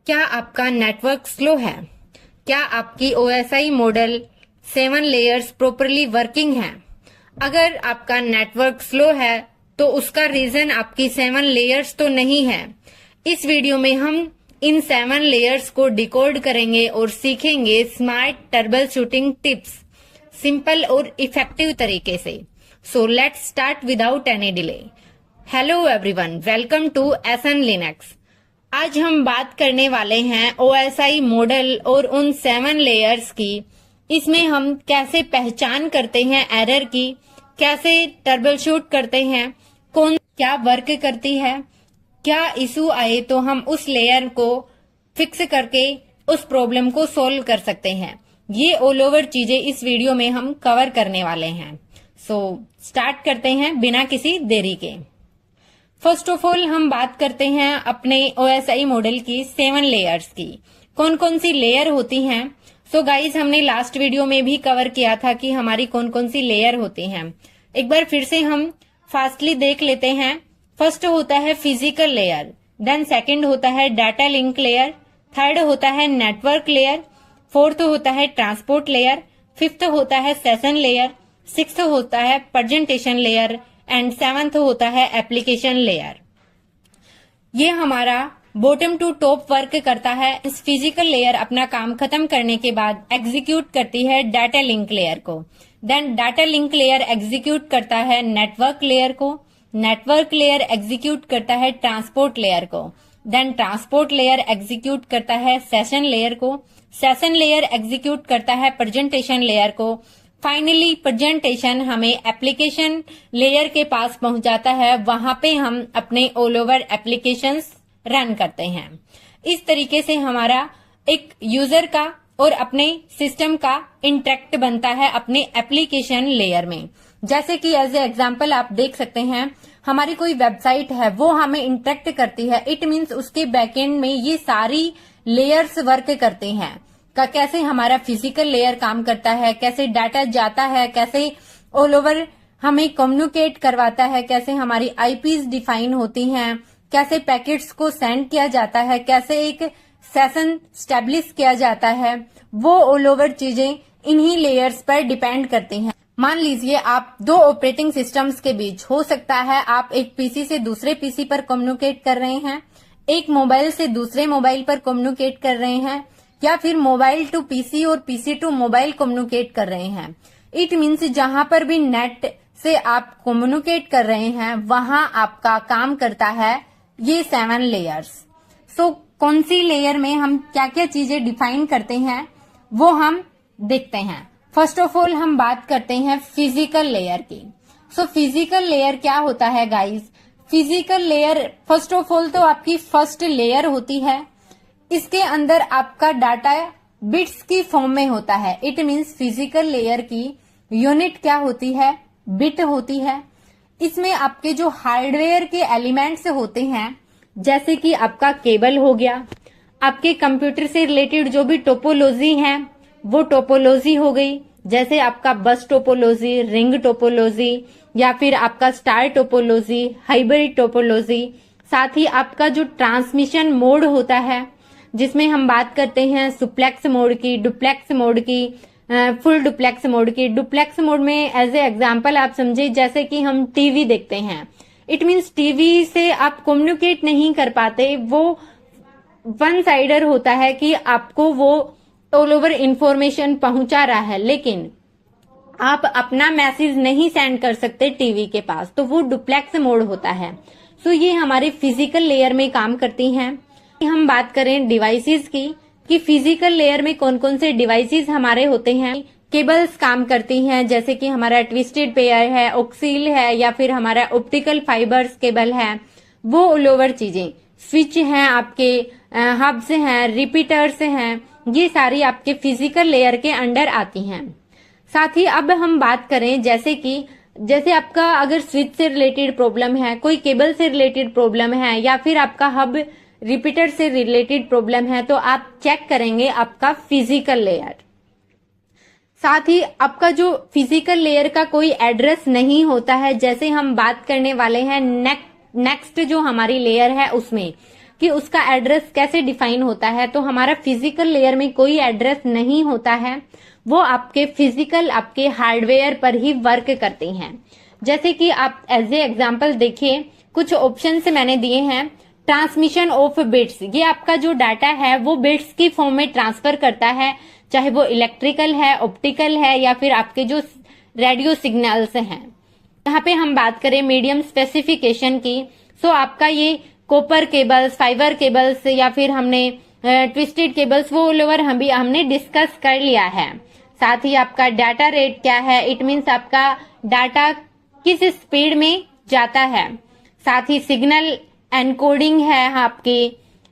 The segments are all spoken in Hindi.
क्या आपका नेटवर्क स्लो है? क्या आपकी OSI model 7 layers properly working है? अगर आपका नेटवर्क स्लो है तो उसका रीजन आपकी 7 लेयर्स तो नहीं है। इस वीडियो में हम इन 7 लेयर्स को डिकोड करेंगे और सीखेंगे smart troubleshooting tips simple और इफेक्टिव तरीके से। So let's start without any delay. Hello everyone, welcome to SN Linux. आज हम बात करने वाले हैं OSI मॉडल और उन 7 लेयर्स की। इसमें हम कैसे पहचान करते हैं एरर की, कैसे ट्रबल शूट करते हैं, कौन क्या वर्क करती है, क्या इशू आए तो हम उस लेयर को फिक्स करके उस प्रॉब्लम को सोल्व कर सकते हैं। ये ऑल ओवर चीजें इस वीडियो में हम कवर करने वाले हैं। सो स्टार्ट करते हैं बिना किसी देरी के। फर्स्ट ऑफ ऑल हम बात करते हैं अपने OSI मॉडल की 7 लेयर्स की। कौन कौन सी लेयर होती हैं? सो गाइस, हमने लास्ट वीडियो में भी कवर किया था कि हमारी कौन कौन सी लेयर होती हैं। एक बार फिर से हम फास्टली देख लेते हैं। फर्स्ट होता है फिजिकल लेयर, देन सेकंड होता है डाटा लिंक लेयर, थर्ड होता है नेटवर्क लेयर, फोर्थ होता है ट्रांसपोर्ट लेयर, फिफ्थ होता है सेशन लेयर, सिक्स्थ होता है प्रेजेंटेशन लेयर एंड सेवंथ होता है एप्लीकेशन लेयर। ये हमारा बॉटम टू टॉप वर्क करता है। इस फिजिकल लेयर अपना काम खत्म करने के बाद एग्जीक्यूट करती है डाटा लिंक लेयर को, then data link layer execute करता है नेटवर्क लेयर को, नेटवर्क लेयर एग्जीक्यूट करता है ट्रांसपोर्ट लेयर को, देन ट्रांसपोर्ट लेयर एग्जीक्यूट करता है सेशन लेयर को, सेशन लेयर एग्जीक्यूट करता है प्रेजेंटेशन लेयर को। फाइनली प्रेजेंटेशन हमें एप्लीकेशन लेयर के पास पहुंचाता है, वहां पे हम अपने ऑल ओवर एप्लीकेशंस रन करते हैं। इस तरीके से हमारा एक यूजर का और अपने सिस्टम का इंटरेक्ट बनता है अपने एप्लीकेशन लेयर में। जैसे कि एज ए एग्जाम्पल आप देख सकते हैं, हमारी कोई वेबसाइट है वो हमें इंटरेक्ट करती है। इट मीन्स उसके बैकएंड में ये सारी लेयर्स वर्क करते हैं। कैसे हमारा फिजिकल लेयर काम करता है, कैसे डाटा जाता है, कैसे ऑल ओवर हमें कम्युनिकेट करवाता है, कैसे हमारी आईपीज डिफाइन होती हैं, कैसे पैकेट्स को सेंड किया जाता है, कैसे एक सेशन स्टेब्लिश किया जाता है, वो ऑल ओवर चीजें इन्हीं लेयर्स पर डिपेंड करती हैं। मान लीजिए आप दो ऑपरेटिंग सिस्टम्स के बीच, हो सकता है आप एक पीसी से दूसरे पीसी पर कम्युनिकेट कर रहे हैं, एक मोबाइल से दूसरे मोबाइल पर कम्युनिकेट कर रहे हैं, या फिर मोबाइल टू पीसी और पीसी टू मोबाइल कम्युनिकेट कर रहे हैं। इट मीन्स जहां पर भी नेट से आप कम्युनिकेट कर रहे हैं वहां आपका काम करता है ये 7 लेयर्स। सो कौन सी लेयर में हम क्या क्या चीजें डिफाइन करते हैं वो हम देखते हैं। फर्स्ट ऑफ ऑल हम बात करते हैं फिजिकल लेयर की। सो फिजिकल लेयर क्या होता है guys? Physical layer first of all तो आपकी फर्स्ट लेयर होती है। इसके अंदर आपका डाटा बिट्स की फॉर्म में होता है। इट मीन्स फिजिकल लेयर की यूनिट क्या होती है? बिट होती है। इसमें आपके जो हार्डवेयर के एलिमेंट्स होते हैं, जैसे कि आपका केबल हो गया, आपके कंप्यूटर से रिलेटेड जो भी टोपोलॉजी है वो टोपोलॉजी हो गई, जैसे आपका बस टोपोलॉजी, रिंग टोपोलॉजी, या फिर आपका स्टार टोपोलॉजी, हाइब्रिड टोपोलॉजी। साथ ही आपका जो ट्रांसमिशन मोड होता है, जिसमें हम बात करते हैं सुप्लेक्स मोड की, डुप्लेक्स मोड की, फुल डुप्लेक्स मोड की। डुप्लेक्स मोड में एज ए एग्जांपल आप समझे, जैसे कि हम टीवी देखते हैं। इट मीन्स टीवी से आप कम्युनिकेट नहीं कर पाते, वो वन साइडर होता है कि आपको वो ऑल ओवर इंफॉर्मेशन पहुंचा रहा है, लेकिन आप अपना मैसेज नहीं सेंड कर सकते टीवी के पास, तो वो डुप्लेक्स मोड होता है। सो ये हमारे फिजिकल लेयर में काम करती हैं। हम बात करें डिवाइसेस की कि फिजिकल लेयर में कौन कौन से डिवाइसेस हमारे होते हैं। केबल्स काम करती हैं, जैसे कि हमारा ट्विस्टेड पेयर है, ऑक्सील है, या फिर हमारा ऑप्टिकल फाइबर्स केबल है, वो ऑल ओवर चीजें। स्विच हैं आपके, हब्स हैं, रिपीटर्स हैं, ये सारी आपके फिजिकल लेयर के अंडर आती हैं। साथ ही अब हम बात करें जैसे आपका अगर स्विच से रिलेटेड प्रॉब्लम है, कोई केबल से रिलेटेड प्रॉब्लम है, या फिर आपका हब रिपीटर से रिलेटेड प्रॉब्लम है, तो आप चेक करेंगे आपका फिजिकल लेयर। साथ ही आपका जो फिजिकल लेयर का कोई एड्रेस नहीं होता है, जैसे हम बात करने वाले हैं नेक्स्ट जो हमारी लेयर है उसमें। कि उसका एड्रेस कैसे डिफाइन होता है। तो हमारा फिजिकल लेयर में कोई एड्रेस नहीं होता है, वो आपके फिजिकल आपके हार्डवेयर पर ही वर्क करते हैं। जैसे कि आप एज ए एग्जाम्पल देखिए, कुछ ऑप्शन से मैंने दिए हैं। ट्रांसमिशन ऑफ बिट्स, ये आपका जो डाटा है वो बिट्स की फॉर्म में ट्रांसफर करता है, चाहे वो इलेक्ट्रिकल है, ऑप्टिकल है, या फिर आपके जो रेडियो सिग्नल्स हैं। यहाँ पे हम बात करें मीडियम स्पेसिफिकेशन की, सो आपका ये कॉपर केबल्स, फाइबर केबल्स, या फिर हमने ट्विस्टेड केबल्स, वो ऑल ओवर हमने डिस्कस कर लिया है। साथ ही आपका डाटा रेट क्या है, इट मीन्स आपका डाटा किस स्पीड में जाता है। साथ ही सिग्नल एनकोडिंग है आपकी।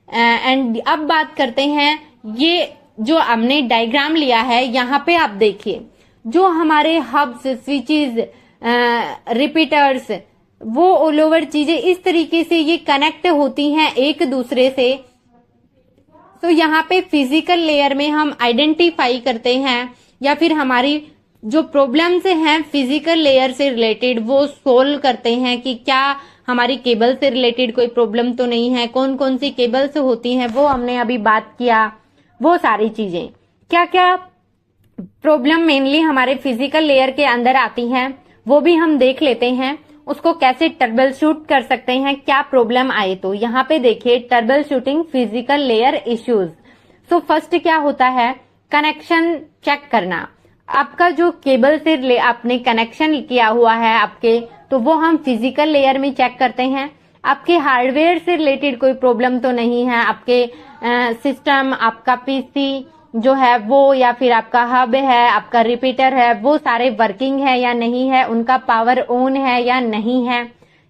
एंड अब बात करते हैं, ये जो हमने डायग्राम लिया है, यहाँ पे आप देखिए जो हमारे हब्स, स्विचेस, रिपीटर्स, वो ऑल ओवर चीजें इस तरीके से ये कनेक्ट होती हैं एक दूसरे से। तो यहाँ पे फिजिकल लेयर में हम आइडेंटिफाई करते हैं, या फिर हमारी जो प्रॉब्लम्स हैं फिजिकल लेयर से रिलेटेड वो सोल्व करते हैं कि क्या हमारी केबल से रिलेटेड कोई प्रॉब्लम तो नहीं है, कौन कौन सी केबल्स होती हैं वो हमने अभी बात किया। वो सारी चीजें, क्या क्या प्रॉब्लम मेनली हमारे फिजिकल लेयर के अंदर आती हैं, वो भी हम देख लेते हैं। उसको कैसे ट्रबल शूट कर सकते हैं, क्या प्रॉब्लम आए तो। यहाँ पे देखिए, trouble shooting physical layer issues. So first क्या होता है, कनेक्शन चेक करना। आपका जो केबल से आपने कनेक्शन किया हुआ है आपके, तो वो हम फिजिकल लेयर में चेक करते हैं। आपके हार्डवेयर से रिलेटेड कोई प्रॉब्लम तो नहीं है, आपके सिस्टम, आपका पीसी जो है वो, या फिर आपका हब है, आपका रिपीटर है, वो सारे वर्किंग है या नहीं है, उनका पावर ऑन है या नहीं है,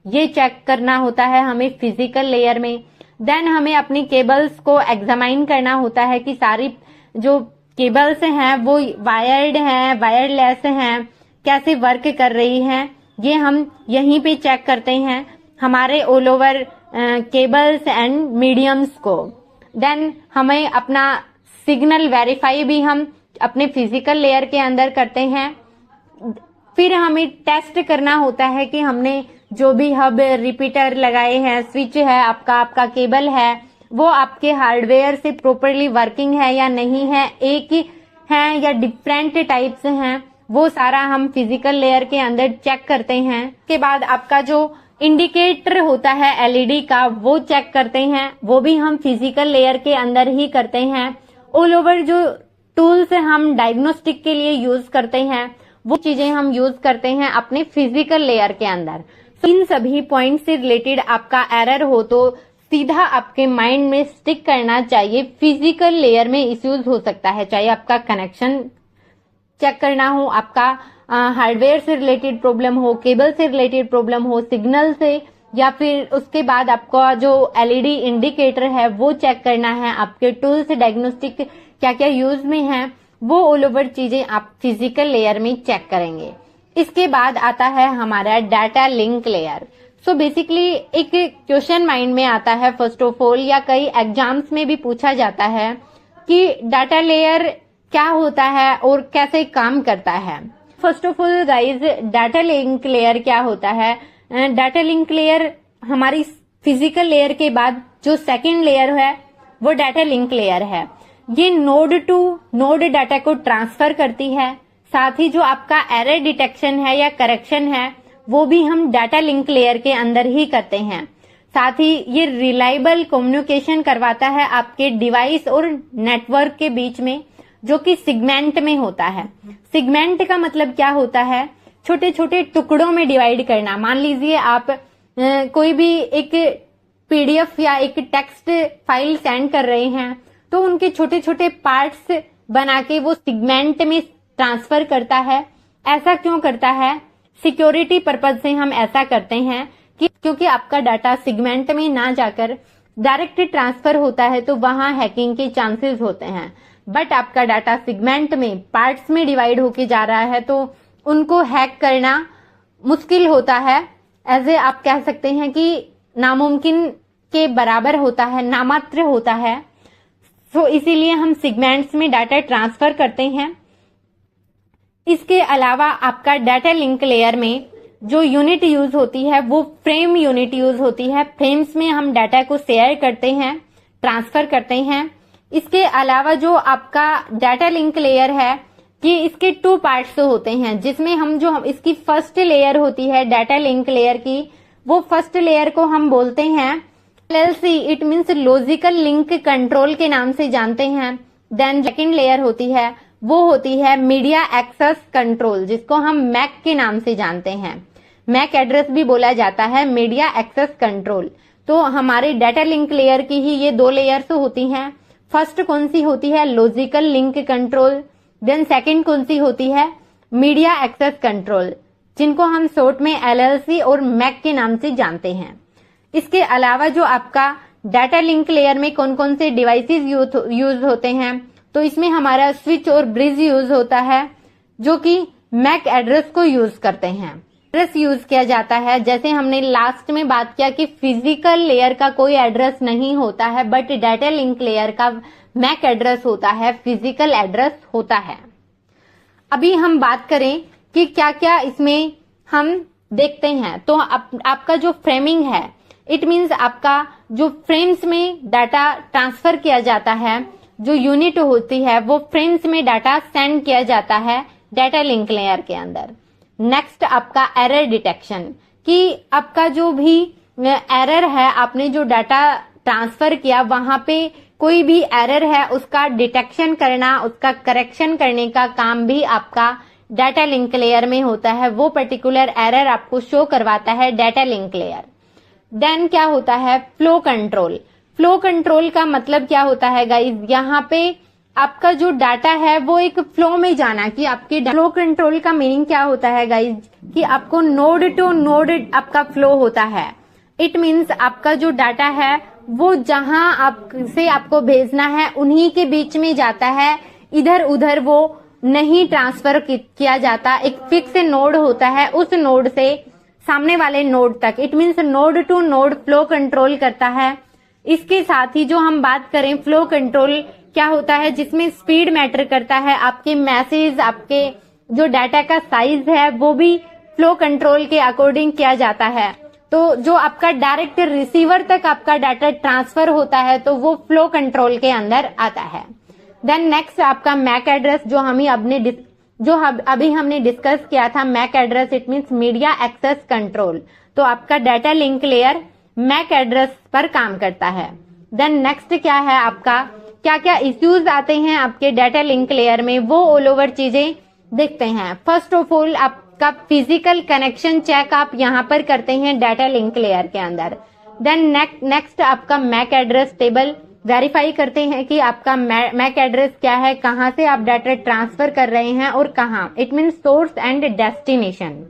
ये चेक करना होता है हमें फिजिकल लेयर में। देन हमें अपनी केबल्स को एग्जामाइन करना होता है कि सारी जो केबल्स हैं वो वायर्ड हैं, वायरलेस हैं, कैसे वर्क कर रही हैं, ये हम यहीं पे चेक करते हैं हमारे all over cables and mediums को। देन हमें अपना सिग्नल वेरीफाई भी हम अपने फिजिकल लेयर के अंदर करते हैं। फिर हमें टेस्ट करना होता है कि हमने जो भी हब, रिपीटर लगाए हैं, स्विच है आपका केबल है, वो आपके हार्डवेयर से प्रॉपरली वर्किंग है या नहीं है, एक ही है या डिफरेंट टाइप्स हैं, वो सारा हम फिजिकल लेयर के अंदर चेक करते हैं। के बाद आपका जो इंडिकेटर होता है एलईडी का, वो चेक करते हैं, वो भी हम फिजिकल लेयर के अंदर ही करते हैं। ऑल ओवर जो टूल्स हम डायग्नोस्टिक के लिए यूज करते हैं, वो चीजें हम यूज करते हैं अपने फिजिकल लेयर के अंदर। इन सभी पॉइंट से रिलेटेड आपका एरर हो तो सीधा आपके माइंड में स्टिक करना चाहिए, फिजिकल लेयर में इश्यूज हो सकता है, चाहे आपका कनेक्शन चेक करना हो, आपका हार्डवेयर से रिलेटेड प्रॉब्लम हो, केबल से रिलेटेड प्रॉब्लम हो, सिग्नल से, या फिर उसके बाद आपका जो एलईडी इंडिकेटर है वो चेक करना है, आपके टूल्स डायग्नोस्टिक क्या क्या यूज में है, वो ऑल ओवर चीजें आप फिजिकल लेयर में चेक करेंगे। इसके बाद आता है हमारा data link layer. So basically एक क्वेश्चन माइंड में आता है फर्स्ट ऑफ ऑल, या कई एग्जाम्स में भी पूछा जाता है कि डाटा लेयर क्या होता है और कैसे काम करता है। First of all guys, data link layer क्या होता है। डाटा लिंक लेयर हमारी फिजिकल लेयर के बाद जो सेकंड लेयर है वो डाटा लिंक लेयर है। ये नोड टू नोड डाटा को ट्रांसफर करती है। साथ ही जो आपका एरर डिटेक्शन है या करेक्शन है वो भी हम डाटा लिंक लेयर के अंदर ही करते हैं। साथ ही ये रिलायबल कम्युनिकेशन करवाता है आपके डिवाइस और नेटवर्क के बीच में, जो कि सेगमेंट में होता है। सेगमेंट का मतलब क्या होता है, छोटे छोटे टुकड़ों में डिवाइड करना। मान लीजिए आप कोई भी एक पीडीएफ या एक टेक्स्ट फाइल सेंड कर रहे हैं, तो उनके छोटे छोटे पार्ट्स बना के वो सेगमेंट में ट्रांसफर करता है। ऐसा क्यों करता है, सिक्योरिटी पर्पज से हम ऐसा करते हैं कि क्योंकि आपका डाटा सेगमेंट में ना जाकर डायरेक्ट ट्रांसफर होता है तो वहां हैकिंग के चांसेस होते हैं। बट आपका डाटा सेगमेंट में पार्ट्स में डिवाइड होके जा रहा है तो उनको हैक करना मुश्किल होता है। ऐसे आप कह सकते हैं कि नामुमकिन के बराबर होता है, नामात्र होता है। तो इसीलिए हम सेगमेंट्स में डाटा ट्रांसफर करते हैं। इसके अलावा आपका डाटा लिंक लेयर में जो यूनिट यूज होती है वो फ्रेम यूनिट यूज होती है। फ्रेम्स में हम डाटा को शेयर करते हैं, ट्रांसफर करते हैं। इसके अलावा जो आपका डाटा लिंक लेयर है कि इसके 2 पार्ट्स होते हैं, जिसमें हम इसकी फर्स्ट लेयर होती है डाटा लिंक लेयर की, वो फर्स्ट लेयर को हम बोलते हैं LLC, it means logical link control के नाम से जानते हैं। देन सेकंड लेयर होती है वो होती है मीडिया एक्सेस कंट्रोल, जिसको हम मैक के नाम से जानते हैं। मैक एड्रेस भी बोला जाता है, मीडिया एक्सेस कंट्रोल। तो हमारे डाटा लिंक लेयर की ही ये 2 लेयर्स होती हैं। फर्स्ट कौन सी होती है? Logical link control. Then second कौन सी होती है? मीडिया एक्सेस कंट्रोल, जिनको हम शॉर्ट में LLC और मैक के नाम से जानते हैं। इसके अलावा जो आपका डाटा लिंक लेयर में कौन कौन से डिवाइसेस यूज होते हैं, तो इसमें हमारा स्विच और ब्रिज यूज होता है, जो कि मैक एड्रेस को यूज करते हैं। एड्रेस यूज किया जाता है, जैसे हमने लास्ट में बात किया कि फिजिकल लेयर का कोई एड्रेस नहीं होता है, बट डाटा लिंक लेयर का मैक एड्रेस होता है, फिजिकल एड्रेस होता है। अभी हम बात करें कि क्या क्या इसमें हम देखते हैं, तो आपका जो फ्रेमिंग है, इट मीन्स आपका जो फ्रेम्स में डाटा ट्रांसफर किया जाता है, जो यूनिट होती है वो फ्रेम्स में डाटा सेंड किया जाता है डाटा लिंक लेयर के अंदर। नेक्स्ट आपका एरर डिटेक्शन, कि आपका जो भी एरर है, आपने जो डाटा ट्रांसफर किया वहां पे कोई भी एरर है उसका डिटेक्शन करना, उसका करेक्शन करने का काम भी आपका डाटा लिंक लेयर में होता है। वो पर्टिकुलर एरर आपको शो करवाता है डाटा लिंक लेयर। देन क्या होता है? Flow control. फ्लो कंट्रोल का मतलब क्या होता है गाइस? यहाँ पे आपका जो डाटा है वो एक फ्लो में जाना, कि आपके फ्लो कंट्रोल का मीनिंग क्या होता है गाइस? कि आपको नोड टू नोड आपका फ्लो होता है। इट मीन्स आपका जो डाटा है वो जहां आपको भेजना है उन्हीं के बीच में जाता है, इधर उधर वो नहीं ट्रांसफर किया जाता। एक फिक्स नोड होता है, उस नोड से सामने वाले नोड तक, it means node to node flow control करता है। इसके साथ ही जो हम बात करें फ्लो कंट्रोल क्या होता है, जिसमें स्पीड मैटर करता है। आपके मैसेज, आपके जो डाटा का साइज है वो भी फ्लो कंट्रोल के अकॉर्डिंग किया जाता है। तो जो आपका डायरेक्ट रिसीवर तक आपका डाटा ट्रांसफर होता है तो वो फ्लो कंट्रोल के अंदर आता है। देन नेक्स्ट आपका मैक एड्रेस, जो अभी हमने डिस्कस किया था। MAC address it means media access control. तो आपका data link layer MAC address पर काम करता है। देन नेक्स्ट क्या है आपका, क्या क्या इश्यूज आते हैं आपके डाटा लिंक लेयर में, वो ऑल ओवर चीजें देखते हैं। फर्स्ट ऑफ ऑल आपका फिजिकल कनेक्शन चेक आप यहाँ पर करते हैं डाटा लिंक लेयर के अंदर। देन नेक्स्ट आपका मैक एड्रेस टेबल वेरीफाई करते हैं कि आपका मैक एड्रेस क्या है, कहां से आप डाटा ट्रांसफर कर रहे हैं और कहां, it means source and destination.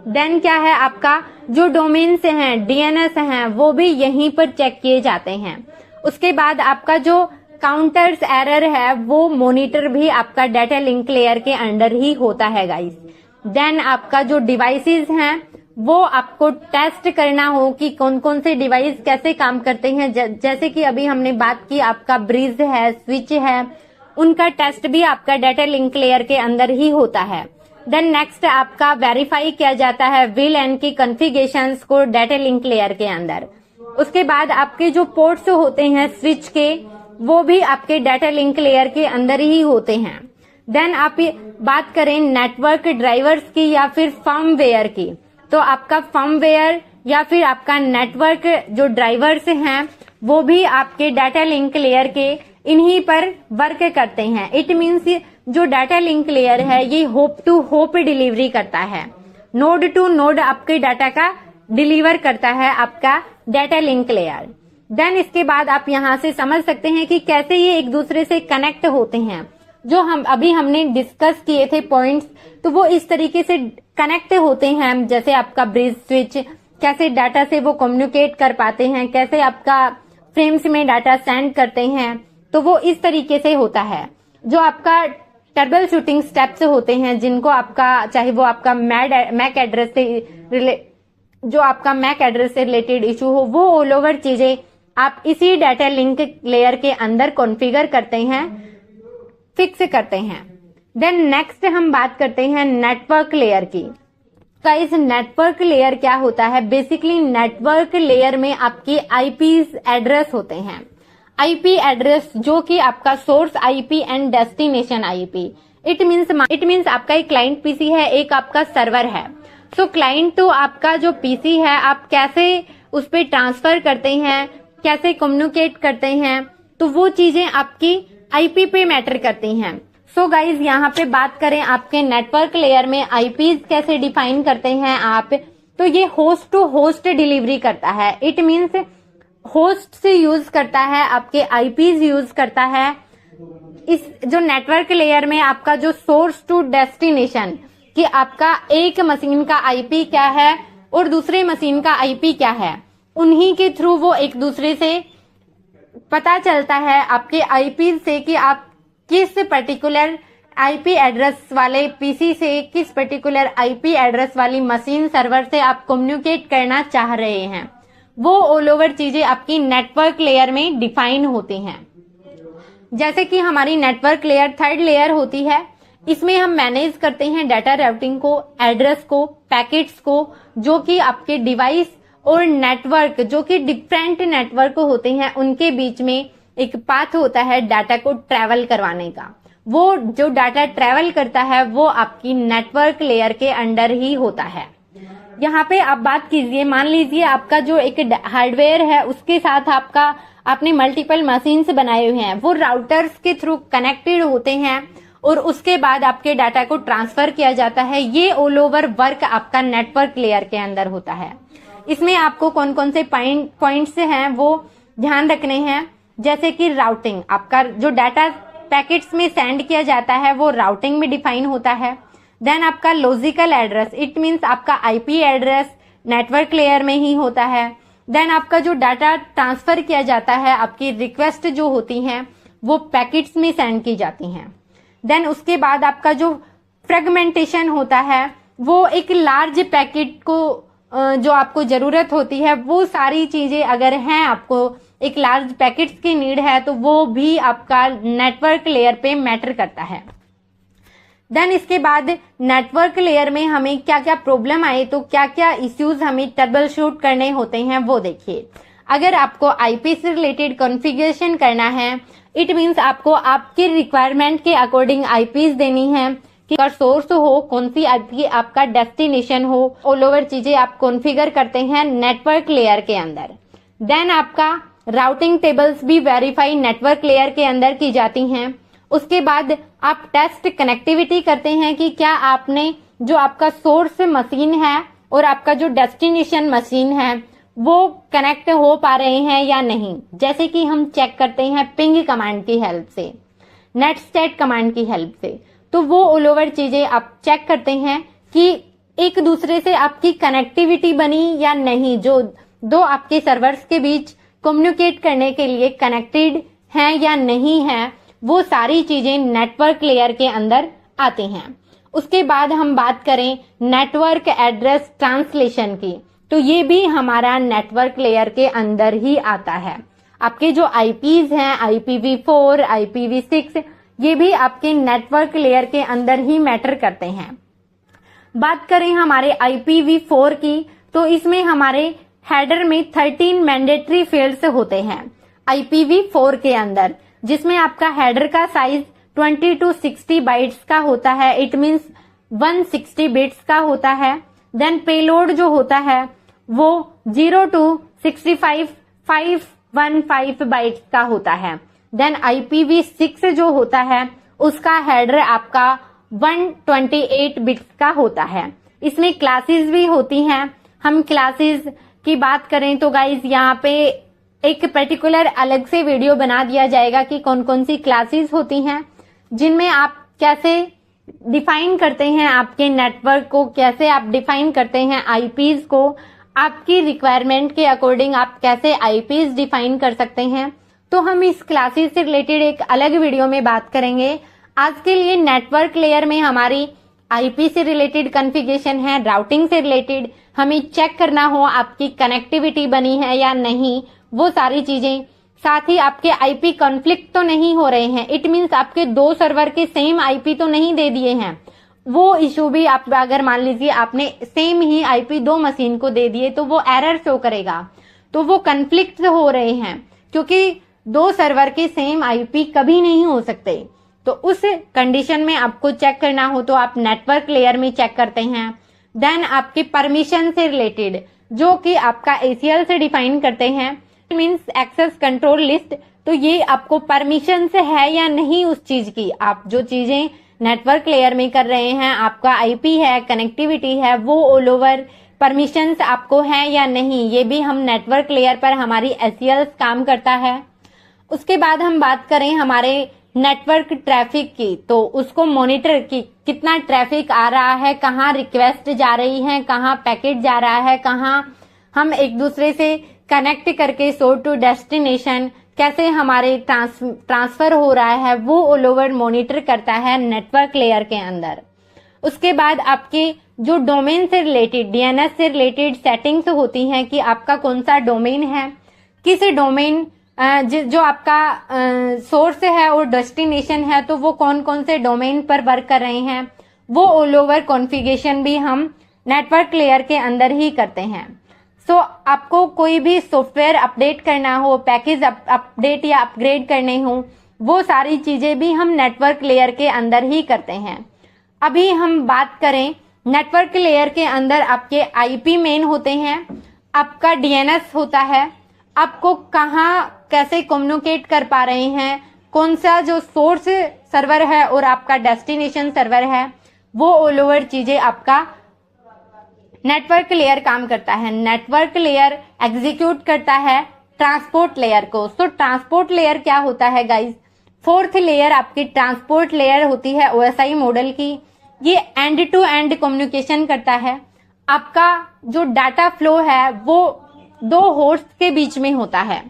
Then क्या है आपका जो डोमेन्स हैं, DNS हैं, वो भी यहीं पर चेक किए जाते हैं। उसके बाद आपका जो काउंटर्स एरर है वो मॉनिटर भी आपका डाटा लिंक लेयर के अंडर ही होता है गाइस। देन आपका जो डिवाइसेस हैं वो आपको टेस्ट करना हो कि कौन कौन से डिवाइस कैसे काम करते हैं। जैसे कि अभी हमने बात की आपका ब्रिज है, स्विच है, उनका टेस्ट भी आपका डाटा लिंक लेयर के अंदर ही होता है। देन नेक्स्ट आपका वेरीफाई किया जाता है VLAN की कॉन्फ़िगरेशंस को डाटा लिंक लेयर के अंदर। उसके बाद आपके जो पोर्ट्स होते हैं स्विच के, वो भी आपके डाटा लिंक लेयर के अंदर ही होते हैं। देन आप बात करें नेटवर्क ड्राइवर्स की या फिर फर्मवेयर की, तो आपका फर्मवेयर या फिर आपका नेटवर्क जो ड्राइवर्स हैं वो भी आपके डाटा लिंक लेयर के इन्हीं पर वर्क करते हैं। इट मीन्स जो डाटा लिंक लेयर है ये होप टू होप डिलीवरी करता है, नोड टू नोड आपके डाटा का डिलीवर करता है आपका डाटा लिंक लेयर। देन इसके बाद आप यहाँ से समझ सकते हैं कि कैसे ये एक दूसरे से कनेक्ट होते हैं। जो हमने डिस्कस किए थे पॉइंट्स, तो वो इस तरीके से कनेक्ट होते हैं। जैसे आपका ब्रिज स्विच कैसे डाटा से वो कम्युनिकेट कर पाते हैं, कैसे आपका फ्रेम्स में डाटा सेंड करते हैं, तो वो इस तरीके से होता है। जो आपका ट्रबल शूटिंग स्टेप्स होते हैं, जिनको आपका चाहे वो आपका मैक एड्रेस से रिलेटेड इशू हो, वो ऑल ओवर चीजें आप इसी डाटा लिंक लेयर के अंदर कॉन्फ़िगर करते हैं, फिक्स करते हैं। देन नेक्स्ट हम बात करते हैं नेटवर्क लेयर की। गाइस नेटवर्क लेयर क्या होता है? बेसिकली नेटवर्क लेयर में आपके आईपी एड्रेस होते हैं। आईपी एड्रेस जो कि आपका source IP and destination IP. It means आपका एक क्लाइंट पीसी है, एक आपका सर्वर है। सो क्लाइंट तो आपका जो पीसी है, आप कैसे उस पर ट्रांसफर करते हैं, कैसे कम्युनिकेट करते हैं, तो वो चीजें आपकी आईपी पे मैटर करती हैं। सो गाइज यहाँ पे बात करें आपके नेटवर्क लेयर में आईपीज कैसे डिफाइन करते हैं आप, तो ये होस्ट टू होस्ट डिलीवरी करता है। इट मींस होस्ट से यूज करता है, आपके आईपीज यूज करता है। इस जो नेटवर्क लेयर में आपका जो सोर्स टू डेस्टिनेशन कि आपका एक मशीन का आईपी क्या है और दूसरे मशीन का आईपी क्या है, उन्हीं के थ्रू वो एक दूसरे से पता चलता है आपके आईपी से कि आप किस पर्टिकुलर आईपी एड्रेस वाले पीसी से, किस पर्टिकुलर आईपी एड्रेस वाली मशीन सर्वर से आप कम्युनिकेट करना चाह रहे हैं। वो ऑल ओवर चीजें आपकी नेटवर्क लेयर में डिफाइन होती हैं। जैसे कि हमारी नेटवर्क लेयर थर्ड लेयर होती है, इसमें हम मैनेज करते हैं डाटा राउटिंग को, एड्रेस को, पैकेट्स को, जो कि आपके डिवाइस और नेटवर्क जो कि डिफरेंट नेटवर्क होते हैं उनके बीच में एक पाथ होता है डाटा को ट्रैवल करवाने का। वो जो डाटा ट्रैवल करता है वो आपकी नेटवर्क लेयर के अंडर ही होता है। यहाँ पे आप बात कीजिए, मान लीजिए आपका जो एक हार्डवेयर है उसके साथ आपने मल्टीपल मशीन्स बनाए हुए हैं, वो राउटर्स के थ्रू कनेक्टेड होते हैं और उसके बाद आपके डाटा को ट्रांसफर किया जाता है। ये ऑल ओवर वर्क आपका नेटवर्क लेयर के अंदर होता है। इसमें आपको कौन कौन से पॉइंट्स हैं वो ध्यान रखने हैं। जैसे कि राउटिंग, आपका जो डाटा पैकेट्स में सेंड किया जाता है वो राउटिंग में डिफाइन होता है। देन आपका लॉजिकल एड्रेस, इट मींस आपका आईपी एड्रेस नेटवर्क लेयर में ही होता है। देन आपका जो डाटा ट्रांसफर किया जाता है, आपकी रिक्वेस्ट जो होती हैं वो पैकेट्स में सेंड की जाती हैं। देन उसके बाद आपका जो फ्रेगमेंटेशन होता है वो एक लार्ज पैकेट को जो आपको जरूरत होती है, वो सारी चीजें अगर हैं, आपको एक लार्ज पैकेट्स की नीड है, तो वो भी आपका नेटवर्क लेयर पे मैटर करता है। देन इसके बाद नेटवर्क लेयर में हमें क्या क्या प्रॉब्लम आए, तो क्या क्या इश्यूज हमें ट्रबल शूट करने होते हैं वो देखिए। अगर आपको आईपी से रिलेटेड कॉन्फ़िगरेशन करना है, इट मींस आपको आपकी रिक्वायरमेंट के अकॉर्डिंग आईपीज देनी है कि सोर्स हो, कौन सी आईपी आपका डेस्टिनेशन हो, ऑल ओवर चीजें आप कॉन्फ़िगर करते हैं नेटवर्क लेयर के अंदर। देन आपका राउटिंग टेबल्स भी वेरीफाई नेटवर्क लेयर के अंदर की जाती हैं। उसके बाद आप टेस्ट कनेक्टिविटी करते हैं कि क्या आपने जो आपका सोर्स मशीन है और आपका जो डेस्टिनेशन मशीन है वो कनेक्ट हो पा रहे हैं या नहीं। जैसे कि हम चेक करते हैं पिंग कमांड की हेल्प से, नेटस्टेट कमांड की हेल्प से, तो वो ऑल ओवर चीजें आप चेक करते हैं कि एक दूसरे से आपकी कनेक्टिविटी बनी या नहीं, जो दो आपके सर्वर्स के बीच कम्युनिकेट करने के लिए कनेक्टेड हैं या नहीं है, वो सारी चीजें नेटवर्क लेयर के अंदर आती हैं। उसके बाद हम बात करें नेटवर्क एड्रेस ट्रांसलेशन की, तो ये भी हमारा नेटवर्क लेयर के अंदर ही आता है। आपके जो आईपीज हैं, IPv4, IPv6, ये भी आपके नेटवर्क लेयर के अंदर ही मैटर करते हैं। बात करें हमारे IPv4 की, तो इसमें हमारे हेडर में 13 मैंडेटरी फील्ड्स होते हैं IPv4 के अंदर, जिसमें आपका हेडर का साइज 20 to 60 बाइट्स का होता है। इट मींस 160 बिट्स का होता है। देन पेलोड जो होता है वो 0 to 65 515 बाइट्स का होता है। देन IPv6 जो होता है उसका हेडर आपका 128 बिट्स का होता है। इसमें क्लासेस भी होती हैं। हम क्लासेस की बात करें तो गाइज यहाँ पे एक पर्टिकुलर अलग से वीडियो बना दिया जाएगा कि कौन कौन सी क्लासेस होती हैं, जिनमें आप कैसे डिफाइन करते हैं आपके नेटवर्क को, कैसे आप डिफाइन करते हैं आईपीज को, आपकी रिक्वायरमेंट के अकॉर्डिंग आप कैसे आईपीज डिफाइन कर सकते हैं। तो हम इस क्लासेस से रिलेटेड एक अलग वीडियो में बात करेंगे। आज के लिए नेटवर्क लेयर में हमारी आईपी से रिलेटेड कॉन्फ़िगरेशन है, राउटिंग से रिलेटेड हमें चेक करना हो आपकी कनेक्टिविटी बनी है या नहीं, वो सारी चीजें, साथ ही आपके आईपी कॉन्फ्लिक्ट तो नहीं हो रहे हैं। इट मींस आपके दो सर्वर के सेम आईपी तो नहीं दे दिए हैं, वो इशू भी आप अगर मान लीजिए आपने सेम ही आईपी दो मशीन को दे दिए तो वो एरर शो करेगा, तो वो कन्फ्लिक्ट हो रहे हैं, क्योंकि दो सर्वर के सेम आईपी कभी नहीं हो सकते। तो उस कंडीशन में आपको चेक करना हो तो आप नेटवर्क लेयर में चेक करते हैं। देन आपके परमिशन से रिलेटेड जो कि आपका ACL से डिफाइन करते हैं, मींस एक्सेस कंट्रोल लिस्ट, तो ये आपको परमिशन से है या नहीं उस चीज की। आप जो चीजें नेटवर्क लेयर में कर रहे हैं, आपका आईपी है, कनेक्टिविटी है, वो ऑल ओवर परमिशंस आपको है या नहीं, ये भी हम नेटवर्क लेयर पर हमारी ACL काम करता है। उसके बाद हम बात करें हमारे नेटवर्क ट्रैफिक की, तो उसको मॉनिटर की कितना ट्रैफिक आ रहा है, कहाँ रिक्वेस्ट जा रही है, कहाँ पैकेट जा रहा है, कहाँ हम एक दूसरे से कनेक्ट करके सोर्स टू डेस्टिनेशन कैसे हमारे ट्रांसफर हो रहा है, वो ऑल ओवर मॉनिटर करता है नेटवर्क लेयर के अंदर। उसके बाद आपके जो डोमेन से रिलेटेड, DNS से रिलेटेड सेटिंग्स होती हैं कि आपका कौन सा डोमेन है, किस डोमेन जो आपका सोर्स है और डेस्टिनेशन है, तो वो कौन कौन से डोमेन पर वर्क कर रहे हैं, वो ऑल ओवर कॉन्फ़िगरेशन भी हम नेटवर्क लेयर के अंदर ही करते हैं। सो आपको कोई भी सॉफ्टवेयर अपडेट करना हो, पैकेज अपडेट या अपग्रेड करने हो, वो सारी चीजें भी हम नेटवर्क लेयर के अंदर ही करते हैं। अभी हम बात करें नेटवर्क लेयर के अंदर आपके आईपी मेन होते हैं, आपका DNS होता है, आपको कहाँ कैसे कम्युनिकेट कर पा रहे हैं, कौन सा जो सोर्स सर्वर है और आपका डेस्टिनेशन सर्वर है, वो ऑल ओवर चीजें आपका नेटवर्क लेयर काम करता है। नेटवर्क लेयर एग्जीक्यूट करता है ट्रांसपोर्ट लेयर को। सो ट्रांसपोर्ट लेयर क्या होता है गाइज? फोर्थ लेयर आपकी ट्रांसपोर्ट लेयर होती है OSI मॉडल की। ये एंड टू एंड कम्युनिकेशन करता है। आपका जो डाटा फ्लो है वो दो होस्ट के बीच में होता है।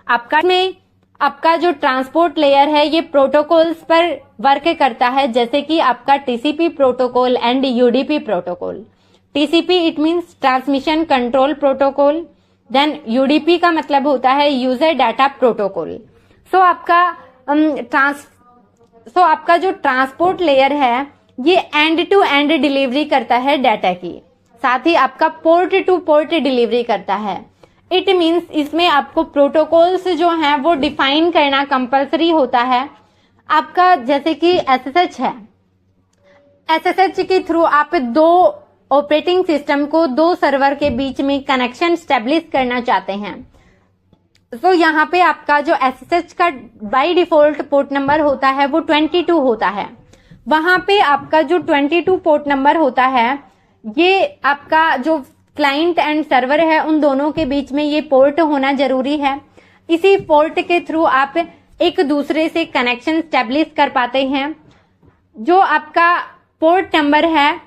आपका जो ट्रांसपोर्ट लेयर है ये प्रोटोकॉल्स पर वर्क करता है, जैसे कि आपका TCP protocol and UDP protocol. TCP it means transmission control protocol, then UDP का मतलब होता है यूजर डाटा प्रोटोकॉल। सो आपका जो ट्रांसपोर्ट लेयर है ये एंड टू एंड डिलीवरी करता है डाटा की, साथ ही आपका पोर्ट टू पोर्ट डिलीवरी करता है। इट मींस इसमें आपको प्रोटोकॉल्स जो हैं वो डिफाइन करना कंपलसरी होता है। आपका जैसे कि SSH है, SSH के थ्रू आप दो ऑपरेटिंग सिस्टम को दो सर्वर के बीच में कनेक्शन स्टेब्लिश करना चाहते हैं। तो यहाँ पे आपका जो SSH का बाय डिफॉल्ट पोर्ट नंबर होता है वो 22 होता है। वहां पे आपका जो 22 पोर्ट नंबर होता है ये आपका जो क्लाइंट एंड सर्वर है उन दोनों के बीच में ये पोर्ट होना जरूरी है। इसी पोर्ट के थ्रू आप एक दूसरे से कनेक्शन स्टेब्लिश कर पाते हैं। जो आपका पोर्ट नंबर है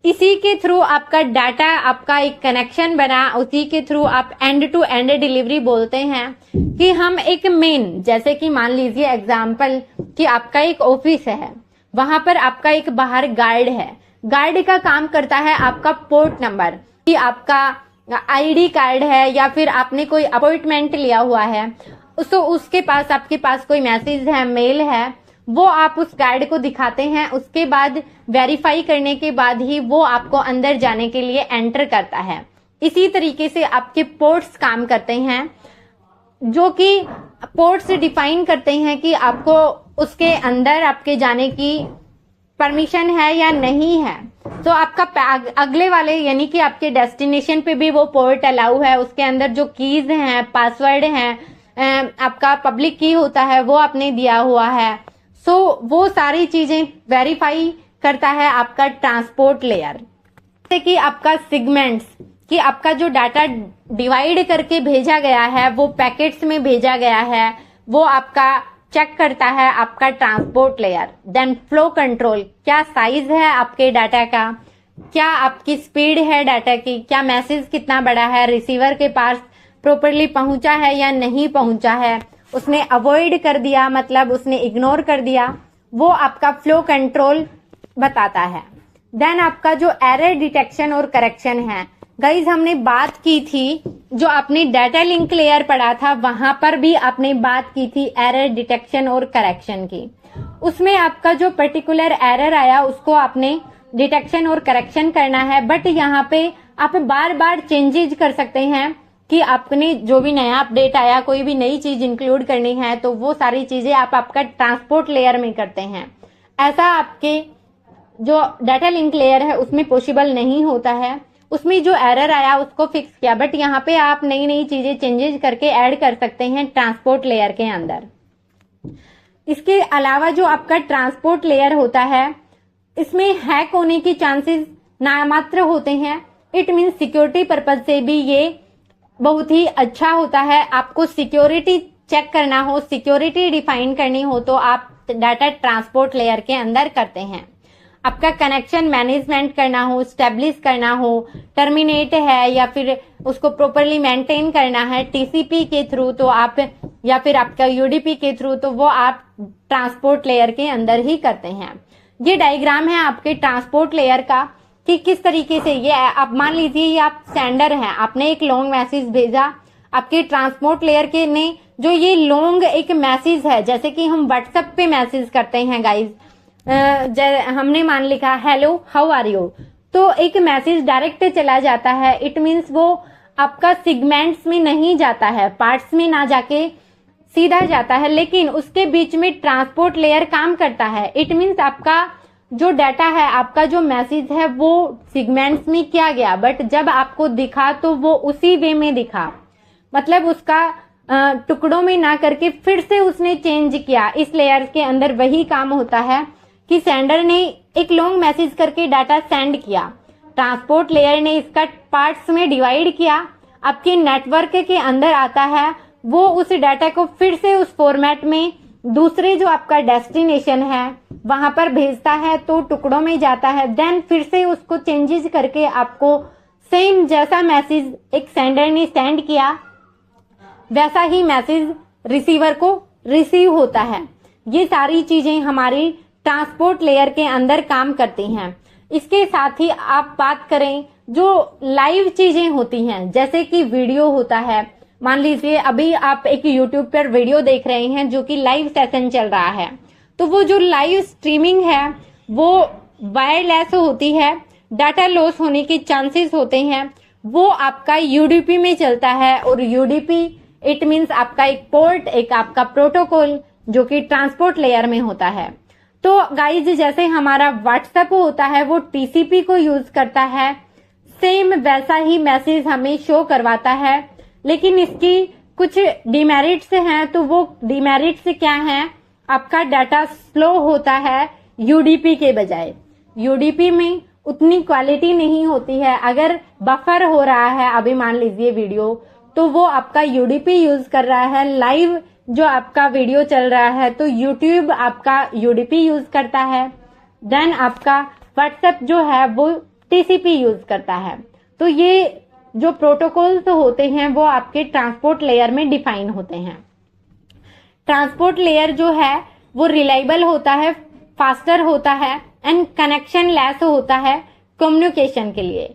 इसी के थ्रू आपका डाटा, आपका एक कनेक्शन बना, उसी के थ्रू आप एंड टू एंड डिलीवरी बोलते हैं कि हम एक मेन, जैसे कि मान लीजिए एग्जांपल कि आपका एक ऑफिस है, वहां पर आपका एक बाहर गार्ड है। गार्ड का काम करता है आपका पोर्ट नंबर, कि आपका ID कार्ड है या फिर आपने कोई अपॉइंटमेंट लिया हुआ है, तो उसके पास आपके पास कोई मैसेज है, मेल है, वो आप उस गार्ड को दिखाते हैं। उसके बाद वेरीफाई करने के बाद ही वो आपको अंदर जाने के लिए एंटर करता है। इसी तरीके से आपके पोर्ट्स काम करते हैं, जो कि पोर्ट्स डिफाइन करते हैं कि आपको उसके अंदर आपके जाने की परमिशन है या नहीं है। तो आपका अगले वाले यानी कि आपके डेस्टिनेशन पे भी वो पोर्ट अलाउ है, उसके अंदर जो कीज हैं, पासवर्ड हैं, आपका पब्लिक की होता है वो आपने दिया हुआ है। सो वो सारी चीजें वेरीफाई करता है आपका ट्रांसपोर्ट लेयर। जैसे कि आपका सेगमेंट्स, कि आपका जो डाटा डिवाइड करके भेजा गया है वो पैकेट्स में भेजा गया है, वो आपका चेक करता है आपका transport layer. Then flow control, क्या साइज है आपके डाटा का, क्या आपकी स्पीड है डाटा की, क्या मैसेज कितना बड़ा है, रिसीवर के पास प्रॉपरली पहुंचा है या नहीं पहुंचा है, उसने अवॉइड कर दिया मतलब उसने इग्नोर कर दिया, वो आपका फ्लो कंट्रोल बताता है। देन आपका जो एरर डिटेक्शन और करेक्शन है, गाइज हमने बात की थी, जो आपने डाटा लिंक लेयर पढ़ा था वहां पर भी आपने बात की थी एरर डिटेक्शन और करेक्शन की। उसमें आपका जो पर्टिकुलर एरर आया उसको आपने डिटेक्शन और करेक्शन करना है। बट यहाँ पे आप बार बार चेंजेज कर सकते हैं कि आपने जो भी नया अपडेट आया, कोई भी नई चीज इंक्लूड करनी है, तो वो सारी चीजें आप आपका ट्रांसपोर्ट लेयर में करते हैं। ऐसा आपके जो डाटा लिंक लेयर है उसमें पॉसिबल नहीं होता है। उसमें जो एरर आया उसको फिक्स किया, बट यहाँ पे आप नई नई चीजें चेंजेस करके ऐड कर सकते हैं ट्रांसपोर्ट लेयर के अंदर। इसके अलावा जो आपका ट्रांसपोर्ट लेयर होता है, इसमें हैक होने के चांसेस नामात्र होते हैं। इट मीन्स सिक्योरिटी पर्पज से भी ये बहुत ही अच्छा होता है। आपको सिक्योरिटी चेक करना हो, सिक्योरिटी डिफाइन करनी हो, तो आप डाटा ट्रांसपोर्ट लेयर के अंदर करते हैं। आपका कनेक्शन मैनेजमेंट करना हो, स्टेब्लिश करना हो, टर्मिनेट है या फिर उसको प्रॉपरली मेंटेन करना है टीसीपी के थ्रू, तो आप या फिर आपका यूडीपी के थ्रू, तो वो आप ट्रांसपोर्ट लेयर के अंदर ही करते हैं। ये डायग्राम है आपके ट्रांसपोर्ट लेयर का कि किस तरीके से ये आप मान लीजिए ये आप सेंडर हैं, आपने एक लॉन्ग मैसेज भेजा आपके ट्रांसपोर्ट लेयर के ने, जो ये लॉन्ग एक मैसेज है, जैसे कि हम व्हाट्सएप पे मैसेज करते हैं गाइज, हमने मान लिखा हेलो हाउ आर यू, तो एक मैसेज डायरेक्ट चला जाता है। इट मीन्स वो आपका सेगमेंट्स में नहीं जाता है, पार्ट्स में ना जाके सीधा जाता है, लेकिन उसके बीच में ट्रांसपोर्ट लेयर काम करता है। इट मीन्स आपका जो डाटा है, आपका जो मैसेज है वो सेगमेंट्स में किया गया, बट जब आपको दिखा तो वो उसी वे में दिखा, मतलब उसका टुकड़ों में ना करके फिर से उसने चेंज किया। इस लेयर के अंदर वही काम होता है कि सेंडर ने एक लॉन्ग मैसेज करके डाटा सेंड किया, ट्रांसपोर्ट लेयर ने इसका पार्ट्स में डिवाइड किया, आपके नेटवर्क के अंदर आता है, वो उस डाटा को फिर से उस फॉर्मेट में दूसरे जो आपका डेस्टिनेशन है वहां पर भेजता है, तो टुकड़ों में जाता है, देन फिर से उसको चेंजेस करके आपको सेम जैसा मैसेज एक सेंडर ने सेंड किया वैसा ही मैसेज रिसीवर को रिसीव होता है। ये सारी चीजें हमारी ट्रांसपोर्ट लेयर के अंदर काम करती हैं। इसके साथ ही आप बात करें जो लाइव चीजें होती हैं, जैसे कि वीडियो होता है, मान लीजिए अभी आप एक यूट्यूब पर वीडियो देख रहे हैं जो कि लाइव सेशन चल रहा है, तो वो जो लाइव स्ट्रीमिंग है वो वायरलेस होती है, डाटा लॉस होने के चांसेस होते हैं। वो आपका यूडीपी में चलता है, और यूडीपी इट मीन्स आपका एक पोर्ट, एक आपका प्रोटोकॉल जो कि ट्रांसपोर्ट लेयर में होता है। तो गाइज जैसे हमारा व्हाट्सएप होता है वो टीसीपी को यूज करता है, सेम वैसा ही मैसेज हमें शो करवाता है, लेकिन इसकी कुछ डिमेरिट्स हैं। तो वो डिमेरिट्स क्या हैं? आपका डाटा स्लो होता है यूडीपी के बजाय, यूडीपी में उतनी क्वालिटी नहीं होती है। अगर बफर हो रहा है अभी मान लीजिए वीडियो, तो वो आपका यूडीपी यूज कर रहा है। लाइव जो आपका वीडियो चल रहा है तो यूट्यूब आपका यूडीपी यूज करता है, देन आपका व्हाट्सएप जो है वो टीसीपी यूज करता है। तो ये जो प्रोटोकॉल्स होते हैं वो आपके ट्रांसपोर्ट लेयर में डिफाइन होते हैं। ट्रांसपोर्ट लेयर जो है वो रिलायबल होता है, फास्टर होता है एंड कनेक्शन लेस होता है कम्युनिकेशन के लिए।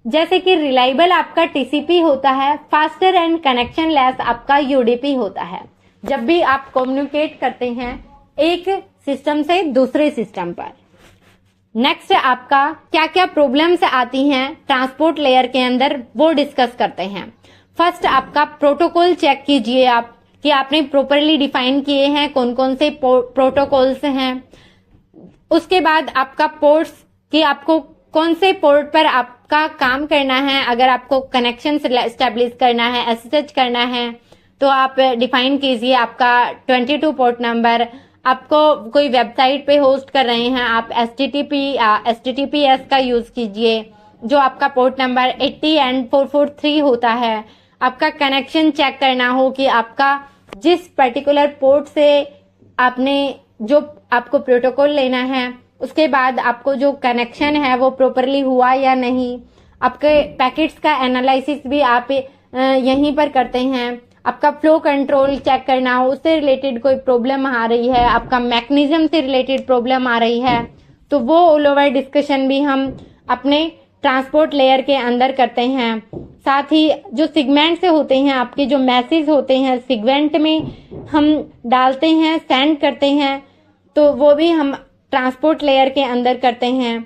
जैसे कि रिलायबल आपका टीसीपी होता है, फास्टर एंड कनेक्शन लेस आपका यूडीपी होता है। जब भी आप कम्युनिकेट करते हैं एक सिस्टम से दूसरे सिस्टम पर। नेक्स्ट आपका क्या क्या प्रॉब्लम्स आती हैं ट्रांसपोर्ट लेयर के अंदर वो डिस्कस करते हैं। फर्स्ट आपका प्रोटोकॉल चेक कीजिए आप कि आपने प्रॉपरली डिफाइन किए हैं कौन कौन से प्रोटोकॉल्स हैं। उसके बाद आपका पोर्ट्स कि आपको कौन से पोर्ट पर आपका काम करना है। अगर आपको कनेक्शन एस्टेब्लिश करना है, एसएसएच करना है, तो आप डिफाइन कीजिए आपका 22 पोर्ट नंबर। आपको कोई वेबसाइट पे होस्ट कर रहे हैं आप HTTPS का यूज कीजिए, जो आपका पोर्ट नंबर 80 एंड 443 होता है। आपका कनेक्शन चेक करना हो कि आपका जिस पर्टिकुलर पोर्ट से आपने जो आपको प्रोटोकॉल लेना है, उसके बाद आपको जो कनेक्शन है वो प्रॉपरली हुआ या नहीं। आपके पैकेट्स का एनालिसिस भी आप यहीं पर करते हैं। आपका फ्लो कंट्रोल चेक करना हो, उससे रिलेटेड कोई प्रॉब्लम आ रही है, आपका मैकेनिज्म से रिलेटेड प्रॉब्लम आ रही है, तो वो ऑल ओवर डिस्कशन भी हम अपने ट्रांसपोर्ट लेयर के अंदर करते हैं। साथ ही जो सेगमेंट से होते हैं, आपके जो मैसेज होते हैं सेगमेंट में हम डालते हैं, सेंड करते हैं, तो वो भी हम ट्रांसपोर्ट लेयर के अंदर करते हैं।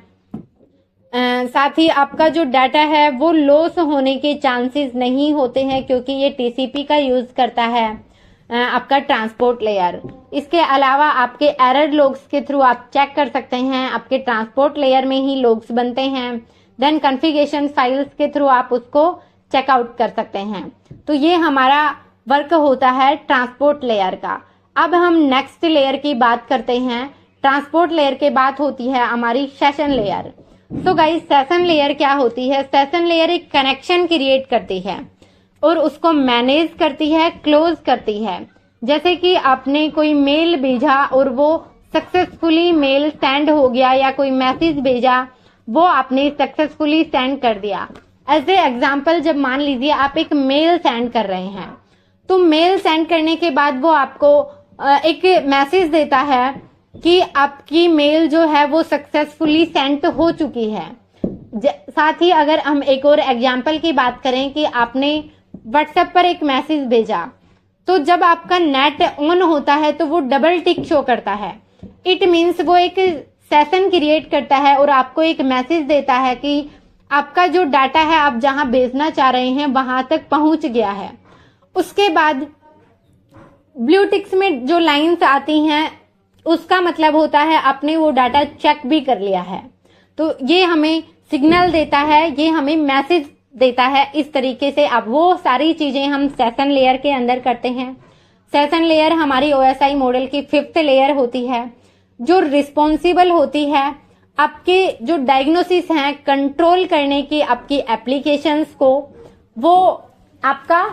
साथ ही आपका जो डाटा है वो लॉस होने के चांसेस नहीं होते हैं, क्योंकि ये टीसीपी का यूज करता है आपका ट्रांसपोर्ट लेयर। इसके अलावा आपके एरर लॉग्स के थ्रू आप चेक कर सकते हैं, आपके ट्रांसपोर्ट लेयर में ही लॉग्स बनते हैं, देन कॉन्फ़िगरेशन फाइल्स के थ्रू आप उसको चेकआउट कर सकते हैं। तो ये हमारा वर्क होता है ट्रांसपोर्ट लेयर का। अब हम नेक्स्ट लेयर की बात करते हैं। ट्रांसपोर्ट लेयर के बाद होती है हमारी session layer. So guys, session layer क्या होती है? सेशन लेयर एक कनेक्शन क्रिएट करती है और उसको मैनेज करती है, क्लोज करती है। जैसे कि आपने कोई मेल भेजा और वो सक्सेसफुली मेल सेंड हो गया, या कोई मैसेज भेजा वो आपने सक्सेसफुली सेंड कर दिया। एज ए एग्जाम्पल, जब मान लीजिए आप एक मेल सेंड कर रहे हैं, तो मेल सेंड करने के बाद वो आपको एक मैसेज देता है कि आपकी मेल जो है वो सक्सेसफुली सेंड हो चुकी है। साथ ही अगर हम एक और एग्जाम्पल की बात करें कि आपने व्हाट्सएप पर एक मैसेज भेजा, तो जब आपका नेट ऑन होता है तो वो डबल टिक शो करता है। इट मीन्स वो एक सेशन क्रिएट करता है और आपको एक मैसेज देता है कि आपका जो डाटा है आप जहां भेजना चाह रहे हैं वहां तक पहुंच गया है। उसके बाद ब्लू टिक्स में जो लाइंस आती हैं उसका मतलब होता है आपने वो डाटा चेक भी कर लिया है। तो ये हमें सिग्नल देता है, ये हमें मैसेज देता है। इस तरीके से अब वो सारी चीजें हम सेशन लेयर के अंदर करते हैं। सेशन लेयर हमारी ओएसआई मॉडल की 5th लेयर होती है, जो रिस्पॉन्सिबल होती है आपके जो डायग्नोसिस हैं कंट्रोल करने की, आपकी एप्लीकेशंस को वो आपका